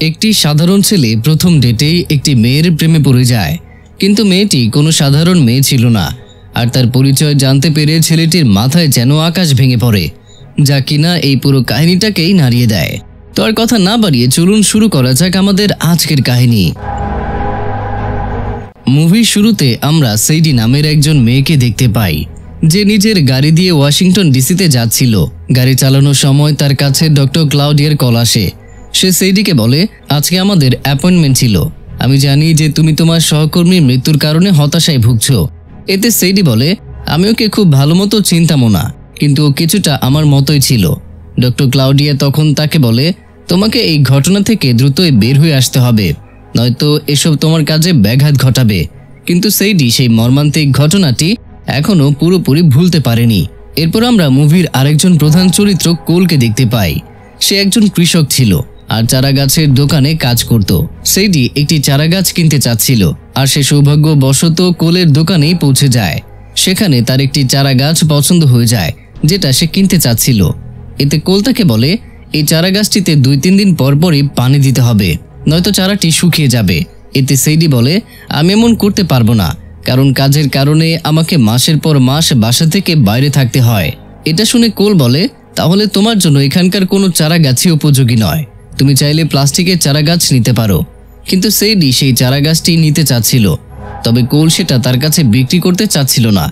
একটি সাধারণ ছেলে প্রথম ডেটেই একটি মেয়ের প্রেমে পড়ে যায়, কিন্তু মেয়েটি কোনো সাধারণ মেয়ে ছিল না। আর তার পরিচয় জানতে পেরে ছেলেটির মাথায় যেন আকাশ ভেঙে পড়ে, যা কিনা এই পুরো কাহিনীটাকেই নাড়িয়ে দেয়। তো আর কথা না বাড়িয়ে চলুন শুরু করা যাক আমাদের আজকের কাহিনী। মুভির শুরুতে আমরা সেইডি নামের একজন মেয়েকে দেখতে পাই, যে নিজের গাড়ি দিয়ে ওয়াশিংটন ডিসিতে যাচ্ছিল। গাড়ি চালানোর সময় তার কাছে ডক্টর ক্লাউডিয়ার কল আসে। সে সেইডিকে বলে, আজকে আমাদের অ্যাপয়েন্টমেন্ট ছিল। আমি জানি যে তুমি তোমার সহকর্মীর মৃত্যুর কারণে হতাশায় ভুগছ। এতে সেইডি বলে, আমি ওকে খুব ভালো মতো চিনতামও না, কিন্তু ও কিছুটা আমার মতোই ছিল। ডক্টর ক্লাউডিয়া তখন তাকে বলে, তোমাকে এই ঘটনা থেকে দ্রুতই বের হয়ে আসতে হবে, নয়তো এসব তোমার কাজে ব্যাঘাত ঘটাবে। কিন্তু সেইডি সেই মর্মান্তিক ঘটনাটি এখনও পুরোপুরি ভুলতে পারেনি। এরপর আমরা মুভির আরেকজন প্রধান চরিত্র কোলকে দেখতে পাই। সে একজন কৃষক ছিল আর চারাগাছের দোকানে কাজ করত। সেইডি একটি চারাগাছ কিনতে চাচ্ছিল, আর সে সৌভাগ্যবশত কোলের দোকানেই পৌঁছে যায়। সেখানে তার একটি চারাগাছ পছন্দ হয়ে যায়, যেটা সে কিনতে চাচ্ছিল। এতে কোল তাকে বলে, এই চারাগাছটিতে 2-3 দিন পরপরই পানি দিতে হবে, নয়তো চারাটি শুকিয়ে যাবে। এতে সেইডি বলে, আমি এমন করতে পারবো না, কারণ কাজের কারণে আমাকে মাসের পর মাস বাসা থেকে বাইরে থাকতে হয়। এটা শুনে কোল বলে, তাহলে তোমার জন্য এখানকার কোনো চারাগাছই উপযোগী নয়। তুমি চাইলে প্লাস্টিকের চারাগাছ নিতে পারো। কিন্তু সেইডি সেই চারাগাছটি নিতে চাচ্ছিল, তবে কোল সেটা তার কাছে বিক্রি করতে চাচ্ছিল না,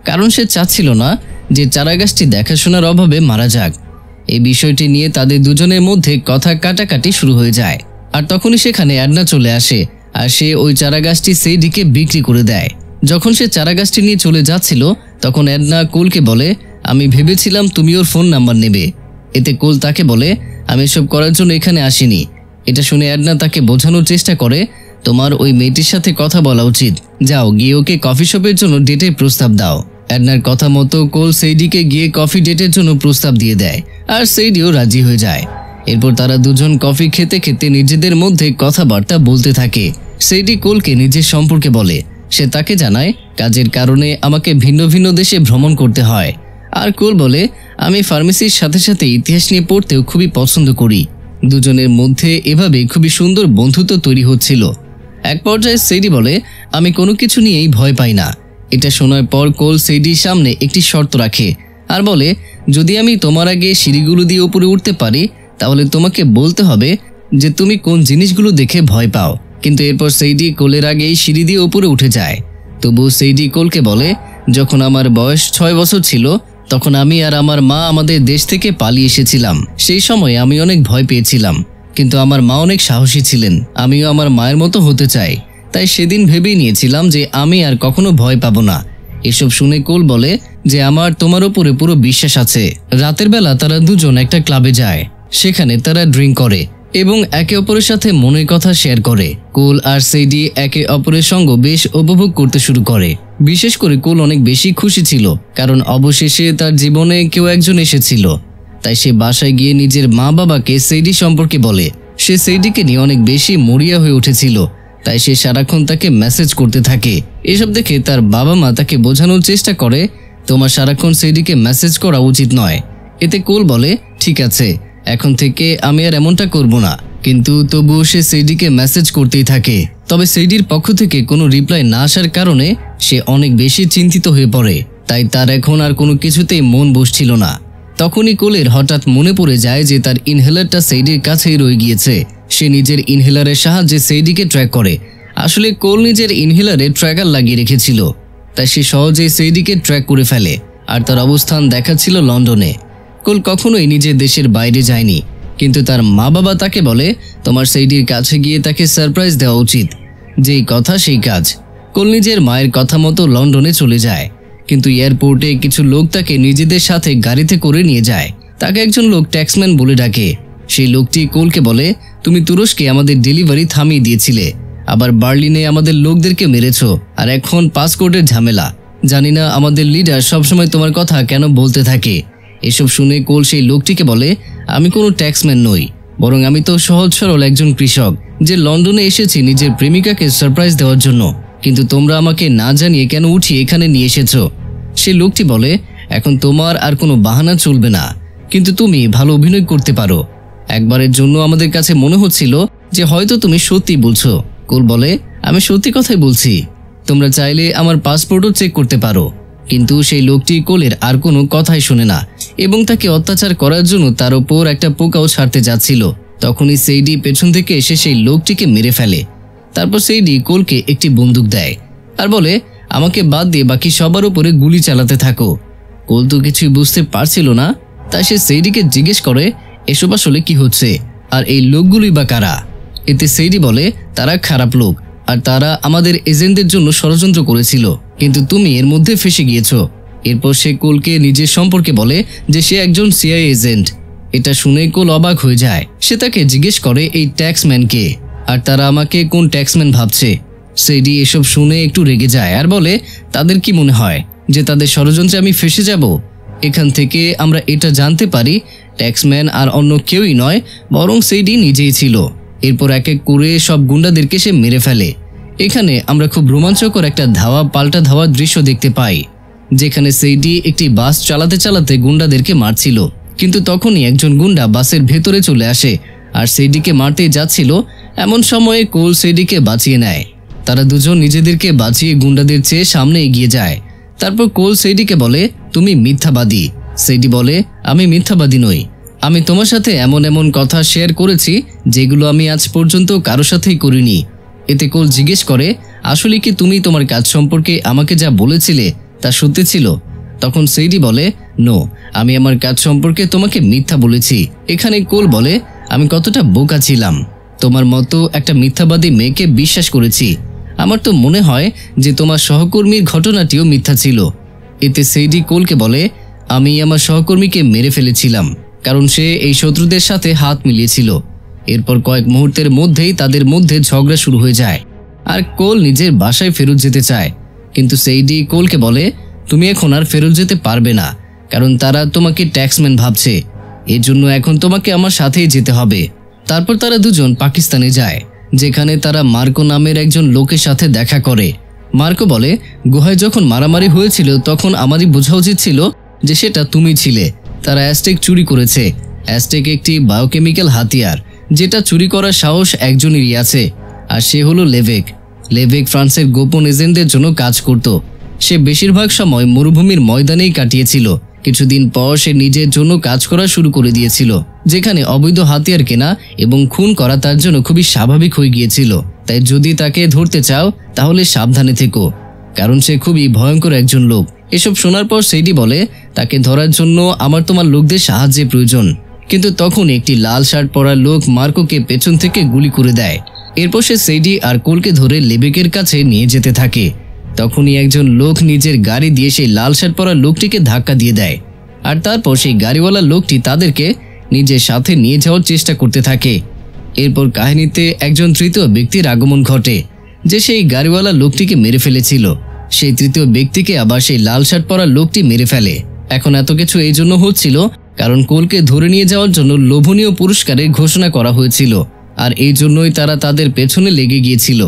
কারণ সে চাচ্ছিল না যে চারাগাছটি দেখাশোনার অভাবে মারা যাক। এই বিষয়টি নিয়ে তাদের দুজনের মধ্যে কথা কাটাকাটি শুরু হয়ে যায়। আর তখনই সেখানে অ্যাডনা চলে আসে, আর সে ওই চারাগাছটি সেইডিকে বিক্রি করে দেয়। যখন সে চারাগাছটি নিয়ে চলে যাচ্ছিল, তখন অ্যাডনা কোলকে বলে, আমি ভেবেছিলাম তুমি ওর ফোন নাম্বার নেবে। এতে কোল তাকে বলে, আমি এসব করার জন্য এখানে আসিনি। এটা শুনে অ্যাডনা তাকে বোঝানোর চেষ্টা করে, তোমার ওই মেয়েটির সাথে কথা বলা উচিত। যাও গিয়ে ওকে কফি শপের জন্য ডেটের প্রস্তাব দাও। অ্যাডনার কথা মতো কোল সেইডিকে গিয়ে কফি ডেটের জন্য প্রস্তাব দিয়ে দেয়, আর সেইডিও রাজি হয়ে যায়। এরপর তারা দুজন কফি খেতে খেতে নিজেদের মধ্যে কথাবার্তা বলতে থাকে। সেইডি কোলকে নিজের সম্পর্কে বলে। সে তাকে জানায়, কাজের কারণে আমাকে ভিন্ন ভিন্ন দেশে ভ্রমণ করতে হয়। আর কোল বলে, আমি ফার্মেসির সাথে সাথে ইতিহাস নিয়ে পড়তেও খুবই পছন্দ করি। দুজনের মধ্যে এভাবে খুবই সুন্দর বন্ধুত্ব তৈরি হচ্ছিল। এক পর্যায়ে সেইডি বলে, আমি কোনো কিছু নিয়েই ভয় পাই না। এটা শোনার পর কোল সেইডির সামনে একটি শর্ত রাখে আর বলে, যদি আমি তোমার আগে সিঁড়িগুলো দিয়ে উপরে উঠতে পারি, তাহলে তোমাকে বলতে হবে যে তুমি কোন জিনিসগুলো দেখে ভয় পাও। কিন্তু এরপর সেইডি কোলের আগেই সিঁড়ি দিয়ে উপরে উঠে যায়। তবু সেইডি কোলকে বলে, যখন আমার বয়স 6 বছর ছিল, তখন আমি আর আমার মা আমাদের দেশ থেকে পালিয়ে এসেছিলাম। সেই সময় আমি অনেক ভয় পেয়েছিলাম, কিন্তু আমার মা অনেক সাহসী ছিলেন। আমিও আমার মায়ের মতো হতে চাই, তাই সেদিন ভেবেই নিয়েছিলাম যে আমি আর কখনো ভয় পাবো না। এসব শুনে কোল বলে যে আমার তোমার উপরে পুরো বিশ্বাস আছে। রাতের বেলা তারা দুজন একটা ক্লাবে যায়। সেখানে তারা ড্রিঙ্ক করে এবং একে অপরের সাথে মনের কথা শেয়ার করে। কোল আর সেইডি একে অপরের সঙ্গ বেশ উপভোগ করতে শুরু করে। বিশেষ করে কোল অনেক বেশি খুশি ছিল, কারণ অবশেষে তার জীবনে কেউ একজন এসেছিল। তাই সে বাসায় গিয়ে নিজের মা বাবাকে সেইডি সম্পর্কে বলে। সে সেইডিকে নিয়ে অনেক বেশি মরিয়া হয়ে উঠেছিল, তাই সে সারাক্ষণ তাকে মেসেজ করতে থাকে। এসব দেখে তার বাবা মা তাকে বোঝানোর চেষ্টা করে, তোমার সারাক্ষণ সেইডিকে মেসেজ করা উচিত নয়। এতে কোল বলে, ঠিক আছে, এখন থেকে আমি আর এমনটা করব না। কিন্তু তবুও সে সেইডিকে মেসেজ করতেই থাকে। তবে সেইডির পক্ষ থেকে কোনো রিপ্লাই না আসার কারণে সে অনেক বেশি চিন্তিত হয়ে পড়ে। তাই তার এখন আর কোনো কিছুতেই মন বসছিল না। তখনই কোলের হঠাৎ মনে পড়ে যায় যে তার ইনহেলারটা সেইডির কাছেই রয়ে গিয়েছে। সে নিজের ইনহেলারের সাহায্যে সেইডিকে ট্র্যাক করে। আসলে কোল নিজের ইনহেলারে ট্র্যাকার লাগিয়ে রেখেছিল, তাই সে সহজেই সেইডিকে ট্র্যাক করে ফেলে। আর তার অবস্থান দেখাচ্ছিল লন্ডনে। কোল কখনোই নিজের দেশের বাইরে যায়নি, কিন্তু তার মা বাবা তাকে বলে, তোমার সেইডির কাছে গিয়ে তাকে সারপ্রাইজ দেওয়া উচিত। যেই কথা সেই কাজ। কোল নিজের মায়ের কথা মতো লন্ডনে চলে যায়, কিন্তু এয়ারপোর্টে কিছু লোক তাকে নিজেদের সাথে গাড়িতে করে নিয়ে যায়। তাকে একজন লোক ট্যাক্সম্যান বলে ডাকে। সেই লোকটি কোলকে বলে, তুমি তুরস্কে আমাদের ডেলিভারি থামিয়ে দিয়েছিলে, আবার বার্লিনে আমাদের লোকদেরকে মেরেছ, আর এখন পাসপোর্টের ঝামেলা। জানি না আমাদের লিডার সবসময় তোমার কথা কেন বলতে থাকে। এসব শুনে কোল সেই লোকটিকে বলে, আমি কোনো ট্যাক্সম্যান নই, বরং আমি তো সহজ সরল একজন কৃষক, যে লন্ডনে এসেছি নিজের প্রেমিকাকে সারপ্রাইজ দেওয়ার জন্য। কিন্তু তোমরা আমাকে না জানিয়ে কেন উঠিয়ে এখানে নিয়ে এসেছো? সেই লোকটি বলে, এখন তোমার আর কোনো বাহানা চলবে না, কিন্তু তুমি ভালো অভিনয় করতে পারো। একবারের জন্য আমাদের কাছে মনে হচ্ছিল যে হয়তো তুমি সত্যি বলছো। কোল বলে, আমি সত্যি কথাই বলছি, তোমরা চাইলে আমার পাসপোর্টও চেক করতে পারো। কিন্তু সেই লোকটি কোলের আর কোনো কথাই শোনে না এবং তাকে অত্যাচার করার জন্য তার ওপর একটা পোকাও ছাড়তে যাচ্ছিল। তখনই সেইডি পেছন থেকে এসে সেই লোকটিকে মেরে ফেলে। তারপর সেইডি কোলকে একটি বন্দুক দেয় আর বলে, আমাকে বাদ দিয়ে বাকি সবার উপরে গুলি চালাতে থাকো। কোল তো কিছুই বুঝতে পারছিল না, তাই সে সেইডিকে জিজ্ঞেস করে, এসব আসলে কি হচ্ছে আর এই লোকগুলোই বা কারা? এতে সেইডি বলে, তারা খারাপ লোক আর তারা আমাদের এজেন্টদের জন্য ষড়যন্ত্র করেছিল, কিন্তু তুমি এর মধ্যে ফেসে গিয়েছো। এরপর সে কোলকে নিজের সম্পর্কে বলে যে সে একজন সিআইএ এজেন্ট। এটা শুনে কোল অবাক হয়ে যায়। সে তাকে জিজ্ঞেস করে এই ট্যাক্সম্যানকে আর তারা আমাকে কোন ট্যাক্সম্যান ভাবছে। সেইডি এসব শুনে একটু রেগে যায় আর বলে, তাদের কি মনে হয় যে তাদের ষড়যন্ত্রে আমি ফেসে যাব? এখান থেকে আমরা এটা জানতে পারি ট্যাক্সম্যান আর অন্য কেউই নয়, বরং সেইডি নিজেই ছিল। এরপর এক এক করে সব গুন্ডাদেরকে সে মেরে ফেলে। এখানে আমরা খুব রোমাঞ্চকর একটা ধাওয়া পাল্টা ধাওয়ার দৃশ্য দেখতে পাই, যেখানে সেইডি একটি বাস চালাতে চালাতে গুন্ডাদেরকে মারছিল। কিন্তু তখনই একজন গুন্ডা বাসের ভেতরে চলে আসে আর সেইডিকে মারতেই যাচ্ছিল। এমন সময়ে কোল সেইডিকে বাঁচিয়ে নেয়। তারা দুজন নিজেদেরকে বাঁচিয়ে গুন্ডাদের চেয়ে সামনে এগিয়ে যায়। তারপর কোল সেইডিকে বলে, তুমি মিথ্যাবাদী। সেইডি বলে, আমি মিথ্যাবাদী নই, আমি তোমার সাথে এমন এমন কথা শেয়ার করেছি যেগুলো আমি আজ পর্যন্ত কারো সাথেই করিনি। এতে কোল জিজ্ঞেস করে, আসলে কি তুমি তোমার কাজ সম্পর্কে আমাকে যা বলেছিলে তা সত্যি ছিল? তখন সেইডি বলে, নো, আমি আমার কাজ সম্পর্কে তোমাকে মিথ্যা বলেছি। এখানে কোল বলে, আমি কতটা বোকা ছিলাম, তোমার মতো একটা মিথ্যাবাদী মেয়েকে বিশ্বাস করেছি। আমার তো মনে হয় যে তোমার সহকর্মীর ঘটনাটিও মিথ্যা ছিল। এতে সেইডি কোলকে বলে, আমি আমার সহকর্মীকে মেরে ফেলেছিলাম কারণ সে এই শত্রুদের সাথে হাত মিলিয়েছিল। এরপর কয়েক মুহূর্তের মধ্যেই তাদের মধ্যে ঝগড়া শুরু হয়ে যায় আর কোল নিজের বাসায় ফেরত যেতে চায়। কিন্তু সেইডি কোলকে বলে, তুমি এখন আর ফেরত যেতে পারবে না, কারণ তারা তোমাকে ট্যাক্সম্যান ভাবছে। এর জন্য এখন তোমাকে আমার সাথেই যেতে হবে। তারপর তারা দুজন পাকিস্তানে যায়, যেখানে তারা মার্কো নামের একজন লোকের সাথে দেখা করে। মার্কো বলে, গুহায় যখন মারামারি হয়েছিল তখন আমারই বোঝা উচিত ছিল যে সেটা তুমি ছিলে। তারা অ্যাজটেক চুরি করেছে। অ্যাজটেক একটি বায়োকেমিক্যাল হাতিয়ার, যেটা চুরি করার সাহস একজনেরই আছে, আর সে হলো লেভেক। লেভেক ফ্রান্সের গোপন এজেন্টদের জন্য কাজ করত। সে বেশিরভাগ সময় মরুভূমির ময়দানেই কাটিয়েছিল। কিছুদিন পর সে নিজের জন্য কাজ করা শুরু করে দিয়েছিল, যেখানে অবৈধ হাতিয়ার কেনা এবং খুন করা তার জন্য খুবই স্বাভাবিক হয়ে গিয়েছিল। তাই যদি তাকে ধরতে চাও তাহলে সাবধানে থেকো, কারণ সে খুবই ভয়ঙ্কর একজন লোক। এসব শোনার পর সেইডি বলে, তাকে ধরার জন্য আমার তোমার লোকদের সাহায্যের প্রয়োজন। কিন্তু তখন একটি লাল শার্ট পরা লোক মার্কোকে পেছন থেকে গুলি করে দেয়। এরপর সে সেইডি আর কোলকে ধরে লেবেকের কাছে নিয়ে যেতে থাকে। তখনই একজন লোক নিজের গাড়ি দিয়ে সেই লাল শার্ট পরা লোকটিকে ধাক্কা দিয়ে দেয়, আর তারপর সেই গাড়িওয়ালা লোকটি তাদেরকে নিজের সাথে নিয়ে যাওয়ার চেষ্টা করতে থাকে। এরপর কাহিনীতে একজন তৃতীয় ব্যক্তির আগমন ঘটে, যে সেই গাড়িওয়ালা লোকটিকে মেরে ফেলেছিল। সেই তৃতীয় ব্যক্তিকে আবার সেই লাল শার্ট পরা লোকটি মেরে ফেলে। এখন এত কিছু এই জন্য হচ্ছিল কারণ কোলকে ধরে নিয়ে যাওয়ার জন্য লোভনীয় পুরস্কারের ঘোষণা করা হয়েছিল, আর এই জন্যই তারা তাদের পেছনে লেগে গিয়েছিল।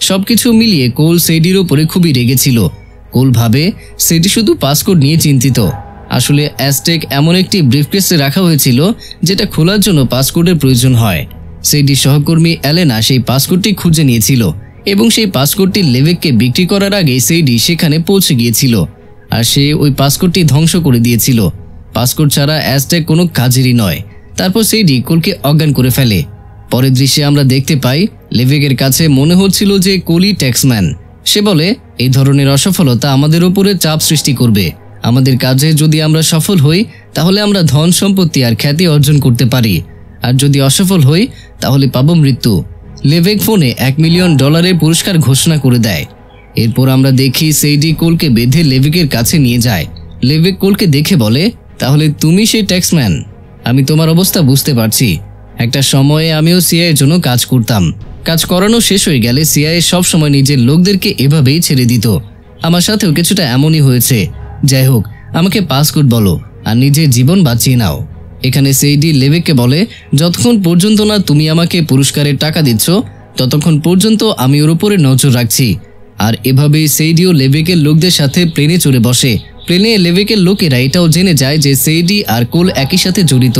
সবকিছু মিলিয়ে কোল সেইডির ওপরে খুবই রেগেছিল। কোল ভাবে সেইডি শুধু পাসপোর্ট নিয়ে চিন্তিত। আসলে অ্যাজটেক এমন একটি ব্রিফকেসে রাখা হয়েছিল যেটা খোলার জন্য পাসপোর্টের প্রয়োজন হয়। সেইডির সহকর্মী অ্যালেনা সেই পাসপোর্টটি খুঁজে নিয়েছিল এবং সেই পাসপোর্টটি লেভেককে বিক্রি করার আগে সেইডি সেখানে পৌঁছে গিয়েছিল, আর সে ওই পাসপোর্টটি ধ্বংস করে দিয়েছিল। পাসপোর্ট ছাড়া অ্যাজটেক কোনো কাজেরই নয়। তারপর সেইডি কোলকে অজ্ঞান করে ফেলে। পরের দৃশ্যে আমরা দেখতে পাই লেভেকের কাছে মনে হচ্ছিল যে কোলই ট্যাক্সম্যান। সে বলে, এই ধরনের অসফলতা আমাদের উপরে চাপ সৃষ্টি করবে। আমাদের কাজে যদি আমরা সফল হই তাহলে আমরা ধন সম্পত্তি আর খ্যাতি অর্জন করতে পারি, আর যদি অসফল হই তাহলে পাবো মৃত্যু। লেভেক ফোনে $1 মিলিয়ন পুরস্কার ঘোষণা করে দেয়। এরপর আমরা দেখি সেইডি কোলকে বেঁধে লেভেকের কাছে নিয়ে যায়। লেভেক কোলকে দেখে বলে, তাহলে তুমি সেই ট্যাক্সম্যান। আমি তোমার অবস্থা বুঝতে পারছি। একটা সময়ে আমিও সিআইএর জন্য কাজ করতাম। কাজ করানো শেষ হয়ে গেলে সিআইএ সবসময় নিজের লোকদেরকে এভাবেই ছেড়ে দিত। আমার সাথেও কিছুটা এমনই হয়েছে। যাই হোক, আমাকে পাসপোর্ট বলো আর নিজের জীবন বাঁচিয়ে নাও। এখানে সেইডি লেভেককে বলে, যতক্ষণ পর্যন্ত না তুমি আমাকে পুরস্কারের টাকা দিচ্ছ ততক্ষণ পর্যন্ত আমি ওর উপরে নজর রাখছি। আর এভাবেই সেইডিও লেভেকের লোকদের সাথে প্লেনে চড়ে বসে। প্লেনে লেভেকের লোকেরা এটাও জেনে যায় যে সেইডি আর কোল একই সাথে জড়িত।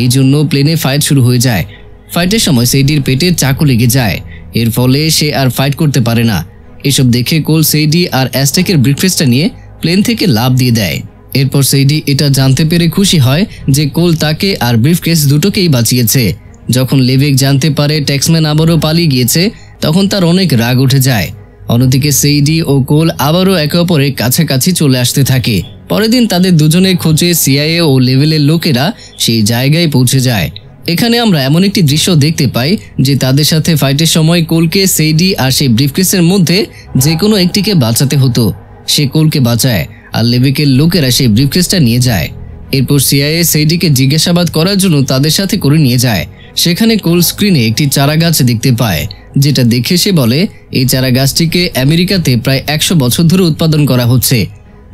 এই জন্য প্লেনে ফাইট শুরু হয়ে যায়। ফাইটের সময় সেইডির পেটে চাকু লেগে যায়, এর ফলে সে আর ফাইট করতে পারে না। এসব দেখে কোল সেইডি আর অ্যাজটেকের ব্রিফকেসটা নিয়ে প্লেন থেকে লাফ দিয়ে দেয়। এরপর সেইডি এটা জানতে পেরে খুশি হয় যে কোল তাকে আর ব্রিফকেস দুটোকেই বাঁচিয়েছে। যখন লেভেক জানতে পারে ট্যাক্সম্যান আবারও পালিয়ে গিয়েছে, তখন তার অনেক রাগ উঠে যায়। অন্যদিকে সেইডি ও কোল আবারও একে অপরের কাছাকাছি চলে আসতে থাকে। পরের দিন তাদের দুজনের খোঁজে সিআইএ ও লেভেলের লোকেরা সেই জায়গায় পৌঁছে যায়। এখানে আমরা এমন একটি দৃশ্য দেখতে পাই যে তাদের সাথে ফাইটের সময় কোলকে সেইডি আর সেই ব্রিফকেসের মধ্যে যে কোনো একটিকে বাঁচাতে হতো। সে কোলকে বাঁচায় আর লেভেকের লোকেরা সেই ব্রিফকেসটা নিয়ে যায়। এরপর সিআইএ সেইডিকে জিজ্ঞাসাবাদ করার জন্য তাদের সাথে করে নিয়ে যায়। সেখানে কোল স্ক্রিনে একটি চারা গাছ দেখতে পায়, যেটা দেখে সে বলে এই চারা গাছটিকে আমেরিকাতে প্রায় 100 বছর ধরে উৎপাদন করা হচ্ছে।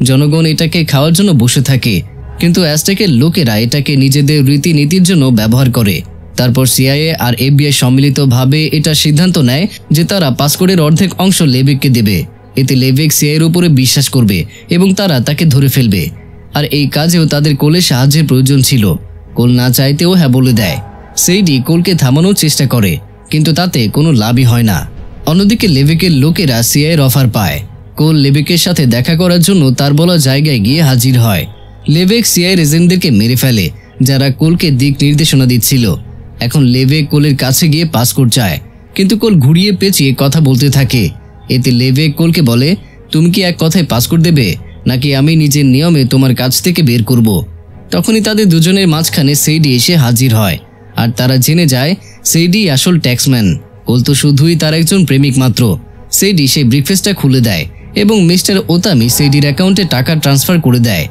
জনগণ এটাকে খাওয়ার জন্য বসে থাকে, কিন্তু অ্যাজটেকের লোকেরা এটাকে নিজেদের রীতিনীতির জন্য ব্যবহার করে। তারপর সিআইএ আর এফবিআই সম্মিলিতভাবে এটা সিদ্ধান্ত নেয় যে তারা পাসকোডের অর্ধেক অংশ লেভেককে দেবে। এতে লেভেক সিআইএর উপরে বিশ্বাস করবে এবং তারা তাকে ধরে ফেলবে। আর এই কাজেও তাদের কোলের সাহায্যের প্রয়োজন ছিল। কোল না চাইতেও হ্যাঁ বলে দেয়। সেইডি কোলকে থামানোর চেষ্টা করে, কিন্তু তাতে কোনো লাভই হয় না। অন্যদিকে লেভেকের লোকেরা সিআইএর অফার পায়। কোল লেভেকের সাথে দেখা করার জন্য তার বলা জায়গায় গিয়ে হাজির হয়। লেভেক সিআইএর এজেন্টদেরকে মেরে ফেলে, যারা কোলকে দিক নির্দেশনা দিচ্ছিল। এখন লেভেক কোলের কাছে গিয়ে পাসকোড চায়, কিন্তু কোল ঘুরিয়ে পেঁচিয়ে কথা বলতে থাকে। এতে লেভেক কোলকে বলে, তুমি কি এক কথায় পাসকোড দেবে, নাকি আমি নিজের নিয়মে তোমার কাছ থেকে বের করব? তখনই তাদের দুজনের মাঝখানে সেইডি এসে হাজির হয়, আর তারা জেনে যায় সেইডি আসল ট্যাক্সম্যান। কোল তো শুধুই তার একজন প্রেমিক মাত্র। সেইডি সেই ব্রিফকেসটা খুলে দেয় এবং মিস্টার ওতামি সেইডির অ্যাকাউন্টে টাকা ট্রান্সফার করে দেয়।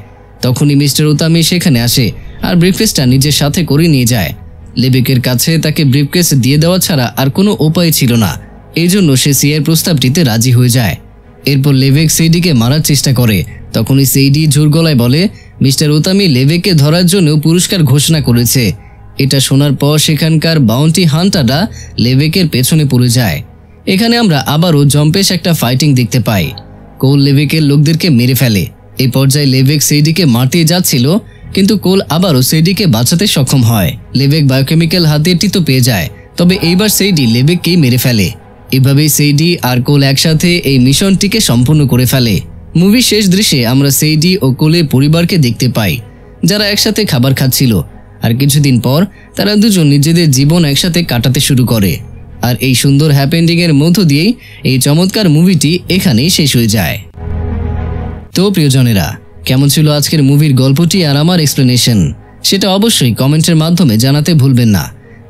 তখনই মিস্টার ওতামি সেখানে আসে আর ব্রিফকেসটা নিজের সাথে করে নিয়ে যায়। লেভেকের কাছে তাকে ব্রিফকেস দিয়ে দেওয়া ছাড়া আর কোনো উপায় ছিল না, এই জন্য সে সিআইএর প্রস্তাবটিতে রাজি হয়ে যায়। এরপর লেভেক সেইডিকে মারার চেষ্টা করে। তখনই সেইডি জোর গলায় বলে মিস্টার ওতামি লেভেককে ধরার জন্য পুরস্কার ঘোষণা করেছে। এটা শোনার পর সেখানকার বাউন্টি হান্টাররা লেভেকের পেছনে পড়ে যায়। এখানে আমরা আবারও জম্পেশ একটা ফাইটিং দেখতে পাই। কোল লেভেকের লোকদেরকে মেরে ফেলে। এই পর্যায়ে লেভেক সেইডিকে মারতে যাচ্ছিল, কিন্তু কোল আবারও সেইডিকে বাঁচাতে সক্ষম হয়। লেভেক বায়োকেমিক্যাল হাতিয়ারটি তো পেয়ে যায়, তবে এইবার সেইডি লেভেককেই মেরে ফেলে। এভাবেই সেইডি আর কোল একসাথে এই মিশনটিকে সম্পূর্ণ করে ফেলে। মুভির শেষ দৃশ্যে আমরা সেইডি ও কোলের পরিবারকে দেখতে পাই, যারা একসাথে খাবার খাচ্ছিল। আর কিছুদিন পর তারা দুজন নিজেদের জীবন একসাথে কাটাতে শুরু করে। আর এই সুন্দর হ্যাপেন্ডিং এর মধ্য দিয়েই এই চমৎকার মুভিটি এখানেই শেষ হয়ে যায়। তো প্রিয়জনেরা, কেমন ছিল আজকের মুভির গল্পটি আর আমার এক্সপ্লেনেশন, সেটা অবশ্যই কমেন্টের মাধ্যমে জানাতে ভুলবেন না।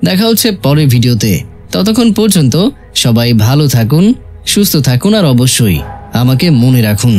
দেখা হচ্ছে পরের ভিডিওতে। ততক্ষণ পর্যন্ত সবাই ভালো থাকুন, সুস্থ থাকুন আর অবশ্যই আমাকে মনে রাখুন।